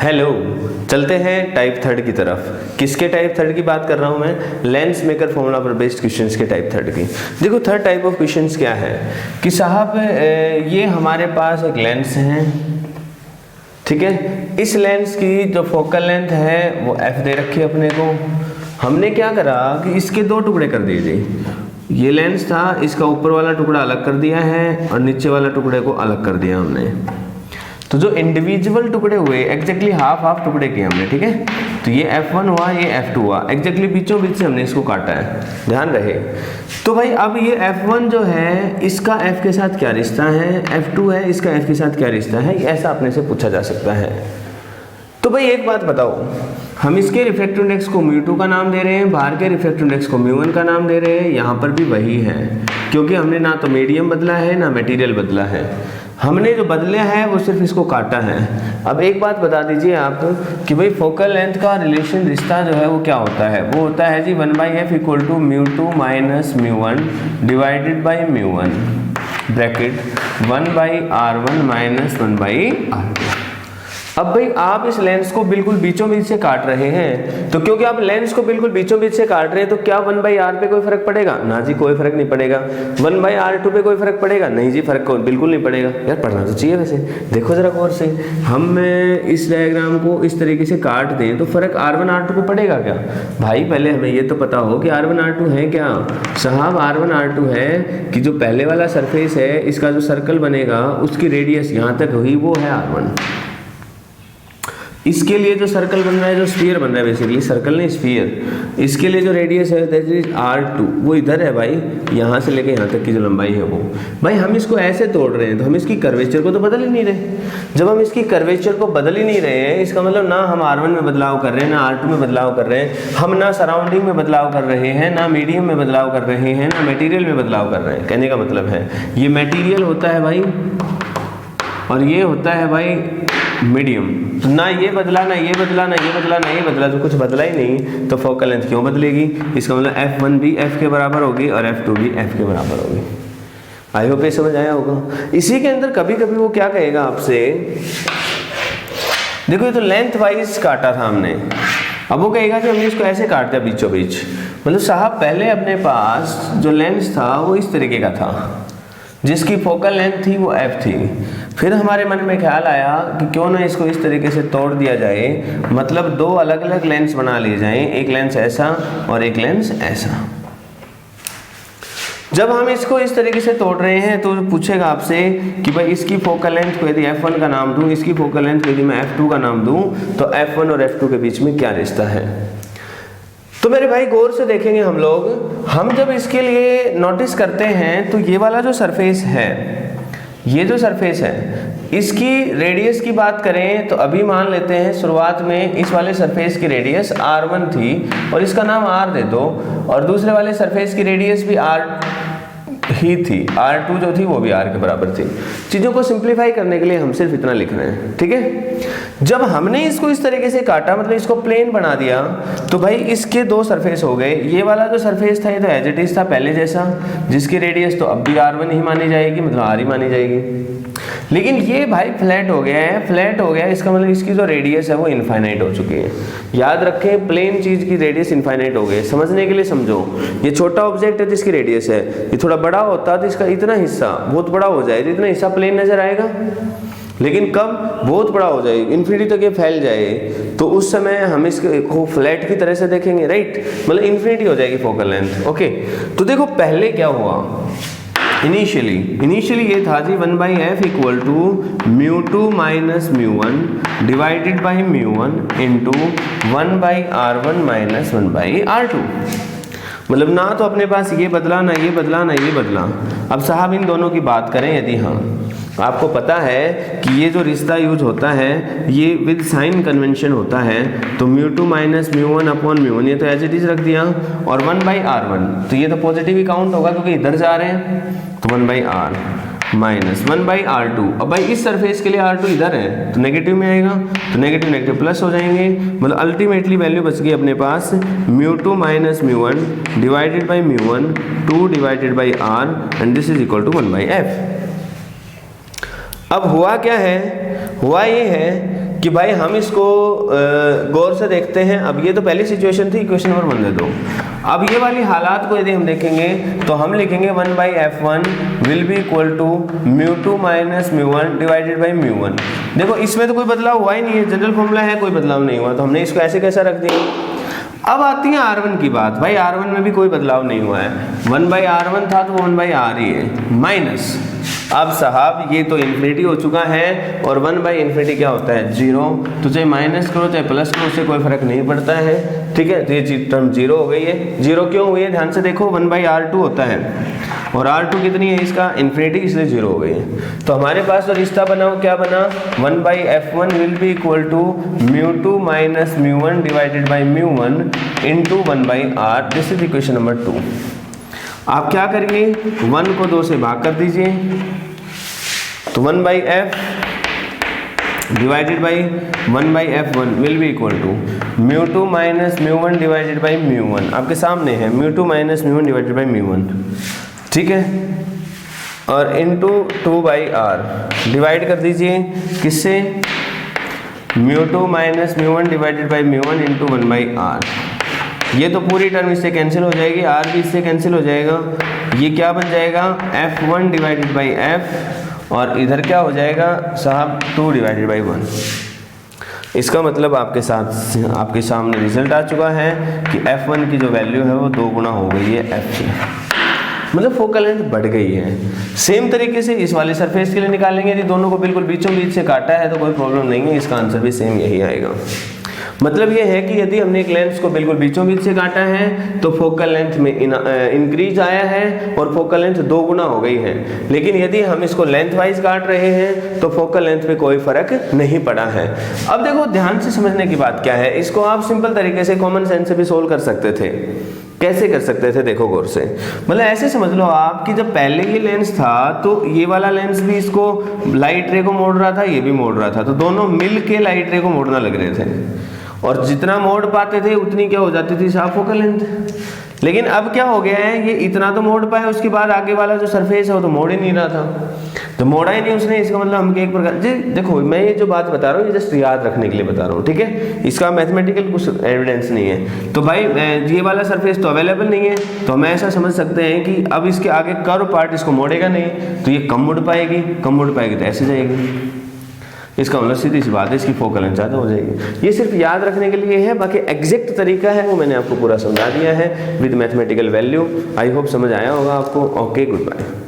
Hello, चलते हैं type third की तरफ। किसके टाइप थर्ड की बात कर रहा हूं मैं? लेंस मेकर फॉर्मूला पर बेस्ड क्वेश्चंस के टाइप थर्ड की। देखो थर्ड टाइप ऑफ क्वेश्चंस क्या है कि साहब ये हमारे पास एक लेंस है, ठीक है। इस लेंस की जो फोकल लेंथ है वो f दे रखी है अपने को। हमने क्या करा कि इसके दो टुकड़े कर दिए जी। ये लेंस था, इसका ऊपर वाला टुकड़ा अलग कर दिया है और नीचे वाला टुकड़े को अलग कर दिया हमने। तो जो इंडिविजुअल टुकड़े हुए एग्जैक्टली हाफ टुकड़े किए हमने, ठीक है। तो ये f1 हुआ, ये f2 हुआ, एग्जैक्टली बीचों बीच से हमने इसको काटा है, ध्यान रहे। तो भाई अब ये f1 जो है इसका f के साथ क्या रिश्ता है, f2 है इसका f के साथ क्या रिश्ता है, ऐसा अपने से पूछा जा सकता है। तो भाई एक बात बताओ, हम इसके रिफ्रैक्टिव इंडेक्स को μ2 का नाम दे रहे हैं, बाहर के रिफ्रैक्टिव इंडेक्स को μ1 का नाम दे रहे हैं। यहाँ पर भी वही है, क्योंकि हमने ना तो मीडियम बदला है ना मटेरियल बदला है। हमने जो बदले हैं वो सिर्फ इसको काटा है। अब एक बात बता दीजिए आप कि भाई फोकल लेंथ का रिलेशन रिश्ता जो है वो क्या होता है? वो होता है जी 1/f equal to μ2 minus μ1 divided by μ1 bracket 1/r1 minus 1/r2। अब भाई आप इस लेंस को बिल्कुल बीचों बीच से काट रहे हैं, तो क्योंकि आप लेंस को बिल्कुल बीचों बीच से काट रहे हैं तो क्या 1/r पे कोई फर्क पड़ेगा? ना जी, कोई फर्क नहीं पड़ेगा। 1/r2 पे कोई फर्क पड़ेगा? नहीं जी, फर्क बिल्कुल नहीं पड़ेगा। यार पढ़ना तो चाहिए वैसे। देखो जरा गौर से, हम इस डायग्राम को इस तरीके से काट दें तो फर्क r1 r2 पे पड़ेगा क्या? भाई पहले हमें ये तो पता हो कि r1 r2 है क्या। साहब r1 r2 है कि जो पहले वाला सरफेस है इसका जो सर्कल बनेगा उसकी रेडियस यहाँ तक हुई वो है r1। इसके लिए जो सर्कल बन रहा है, जो स्फीयर बन रहा है, बेसिकली सर्कल नहीं स्फीयर, इसके लिए जो रेडियस है दैट इज r2, वो इधर है भाई, यहाँ से लेके यहाँ तक की जो लंबाई है वो। भाई हम इसको ऐसे तोड़ रहे हैं तो हम इसकी कर्वेचर को तो बदल ही नहीं रहे। जब हम इसकी कर्वेचर को बदल ही नहीं रहे हैं, इसका मतलब ना हम r1 में बदलाव कर रहे हैं, ना r2 में बदलाव कर रहे हैं, हम ना सराउंडिंग में बदलाव कर रहे हैं, ना मीडियम में बदलाव कर रहे हैं, ना मटेरियल में बदलाव कर रहे हैं। कहने का मतलब है ये मटेरियल होता है भाई और ये होता है भाई मीडियम। तो ना ये बदला, ना ये बदला, ना ये बदला, ना ये बदला, तो कुछ बदला ही नहीं, तो फोकल लेंथ क्यों बदलेगी? इसका मतलब f1 भी f के बराबर होगी और f2 भी f के बराबर होगी। आई होप ये समझ आया होगा। इसी के अंदर कभी कभी वो क्या कहेगा आपसे, देखो ये तो लेंथ वाइज काटा था हमने, अब वो कहेगा कि हमने इसको ऐसे काट दिया बीचों बीच। मतलब साहब पहले अपने पास जो लेंस था वो इस तरीके का था जिसकी फोकल लेंथ थी वो f थी। फिर हमारे मन में ख्याल आया कि क्यों ना इसको इस तरीके से तोड़ दिया जाए, मतलब दो अलग अलग लेंस बना लिए जाएं, एक लेंस ऐसा और एक लेंस ऐसा। जब हम इसको इस तरीके से तोड़ रहे हैं तो पूछेगा आपसे कि भाई इसकी फोकल लेंथ को यदि f1 का नाम दूं, इसकी फोकल लेंथ को यदि मैं f2 का नाम दूं, तो f1 और f2 के बीच में क्या रिश्ता है? तो मेरे भाई गौर से देखेंगे हम लोग, हम जब इसके लिए नोटिस करते हैं तो ये वाला जो सरफेस है, ये जो सरफेस है, इसकी रेडियस की बात करें तो अभी मान लेते हैं शुरुआत में इस वाले सरफेस की रेडियस r1 थी और इसका नाम r दे दो, और दूसरे वाले सरफेस की रेडियस भी r ही थी, r2 जो थी वो भी r के बराबर थी। चीज़ों को सिंप्लीफाई करने के लिए हम सिर्फ इतना लिख रहे हैं, ठीक है। जब हमने इसको इस तरीके से काटा, मतलब इसको प्लेन बना दिया, तो भाई इसके दो सरफेस हो गए। ये वाला जो सरफेस था ये तो एज इट इज था पहले जैसा, जिसकी रेडियस तो अब भी r1 ही मानी जाएगी, मतलब r ही मानी जाएगी। लेकिन ये भाई फ्लैट हो गया है, फ्लैट हो गया, इसका मतलब इसकी जो रेडियस है वो इनफाइनाइट हो चुकी है। याद रखें, प्लेन चीज की रेडियस इनफाइनाइट हो गई। समझने के लिए समझो, ये छोटा ऑब्जेक्ट है जिसकी रेडियस है, ये थोड़ा बड़ा होता तो इसका इतना हिस्सा बहुत बड़ा हो जाए, इतना हिस्सा प्लेन नजर आएगा, लेकिन कब बहुत बड़ा हो जाए, इन्फिनिटी तक ये फैल जाए, तो उस समय हम इसको फ्लैट की तरह से देखेंगे, राइट। मतलब इन्फिनिटी हो जाएगी फोकल लेंथ, ओके। तो देखो पहले क्या हुआ, इनिशियली ये था जी 1/f equal to μ2 minus μ1 divided by μ1 into 1/r1 minus 1/r2। मतलब ना तो अपने पास ये बदला, ना ये बदला, ना ये बदला। अब साहब इन दोनों की बात करें यदि, हाँ आपको पता है कि ये जो रिश्ता यूज होता है ये विद साइन कन्वेंशन होता है, तो μ2 माइनस μ1 अपॉन μ1 ये तो एज इट इज रख दिया, और 1/r1 तो ये तो पॉजिटिव ही काउंट होगा क्योंकि इधर जा रहे हैं, तो 1/r माइनस 1/r2। अब भाई इस सरफेस के लिए r2 इधर है तो नेगेटिव में आएगा, तो नेगेटिव नेगेटिव प्लस हो जाएंगे, मतलब अल्टीमेटली वैल्यू बच गई अपने पास μ2 minus μ1 divided by μ1 2 divided by r and this is equal to 1/f। अब हुआ क्या है, हुआ ये है कि भाई हम इसको गौर से देखते हैं। अब ये तो पहली सिचुएशन थी, क्वेश्चन नंबर 1 दे दो। अब ये वाली हालात को यदि हम देखेंगे तो हम लिखेंगे 1/f1 will be equal to μ2 minus μ1 divided by μ1। देखो इसमें तो कोई बदलाव हुआ ही नहीं है, जनरल फॉर्मूला है, कोई बदलाव नहीं हुआ, तो हमने इसको ऐसे कैसा रख दिया। अब आती है R1 की बात। भाई R1 में भी कोई बदलाव नहीं हुआ है, 1/R1 था तो 1/R ही है, माइनस अब साहब ये तो इन्फिनिटी हो चुका है और 1/∞ क्या होता है 0, तो चाहे माइनस करो चाहे प्लस करो उससे कोई फर्क नहीं पड़ता है, ठीक है। तो ये टर्म 0 हो गई है। 0 क्यों हुई है ध्यान से देखो, 1/R2 होता है और R2 कितनी है इसका इन्फिनिटी, इसलिए 0 हो गई है। तो हमारे पास तो रिश्ता बना क्या बना, 1/f1 will be equal to μ2 minus μ1 divided by μ1 into 1/R। This is equation number 2। आप क्या करिए 1 को 2 से भाग कर दीजिए, तो 1/f divided by 1/f1 will be equal to μ2 minus μ1 divided by μ1। आपके सामने है μ2 माइनस μ1 डिवाइडेड बाई μ1, ठीक है, और इंटू 2/R डिवाइड कर दीजिए किससे, μ2 minus μ1 divided by μ1 into 1/R। ये तो पूरी टर्म इससे कैंसिल हो जाएगी, R भी इससे कैंसिल हो जाएगा, ये क्या बन जाएगा f1 डिवाइडेड बाई f, और इधर क्या हो जाएगा साहब 2 डिवाइडेड बाई 1। इसका मतलब आपके सामने रिजल्ट आ चुका है कि f1 की जो वैल्यू है वो 2 गुना हो गई है f से, मतलब फोकल लेंथ बढ़ गई है। सेम तरीके से इस वाले सरफेस के लिए निकालेंगे, यदि दोनों को बिल्कुल बीचों बीच से काटा है तो कोई प्रॉब्लम नहीं है, इसका आंसर भी सेम यही आएगा। मतलब ये है कि यदि हमने एक लेंस को बिल्कुल बीचों बीच से काटा है तो फोकल लेंथ में इंक्रीज आया है और फोकल लेंथ 2 गुना हो गई है, लेकिन यदि हम इसको लेंथ वाइज काट रहे हैं तो फोकल लेंथ में कोई फर्क नहीं पड़ा है। अब देखो ध्यान से समझने की बात क्या है, इसको आप सिंपल तरीके से कॉमन सेंस से भी सोल्व कर सकते थे। कैसे कर सकते थे देखो गौर से, मतलब ऐसे समझ लो आप कि जब पहले ये लेंस था तो ये वाला लेंस भी इसको लाइट रे को मोड़ रहा था, ये भी मोड़ रहा था, तो दोनों मिल के लाइट रे को मोड़ना लग रहे थे, और जितना मोड़ पाते थे उतनी क्या हो जाती थी साफ फोकल लेंथ। लेकिन अब क्या हो गया है, ये इतना तो मोड़ पाए, उसके बाद आगे वाला जो सरफेस है वो तो मोड़ ही नहीं रहा था, तो मोड़ा ही नहीं उसने। इसका मतलब हम एक प्रकार जी देखो मैं ये जो बात बता रहा हूँ ये जस्ट याद रखने के लिए बता रहा हूँ, ठीक है, इसका मैथमेटिकल कुछ एविडेंस नहीं है। तो भाई ये वाला सरफेस तो अवेलेबल नहीं है, तो हम ऐसा समझ सकते हैं कि अब इसके आगे कर्व पार्ट इसको मोड़ेगा नहीं, तो ये कम मुड़ पाएगी तो ऐसे जाएगी। इसका मतलब सीधी सी बात है इसकी फोकल लेंथ ज़्यादा हो जाएगी। ये सिर्फ याद रखने के लिए है, बाकी एग्जैक्ट तरीका है वो मैंने आपको पूरा समझा दिया है with mathematical value. I hope समझ आया होगा आपको। Okay, good bye.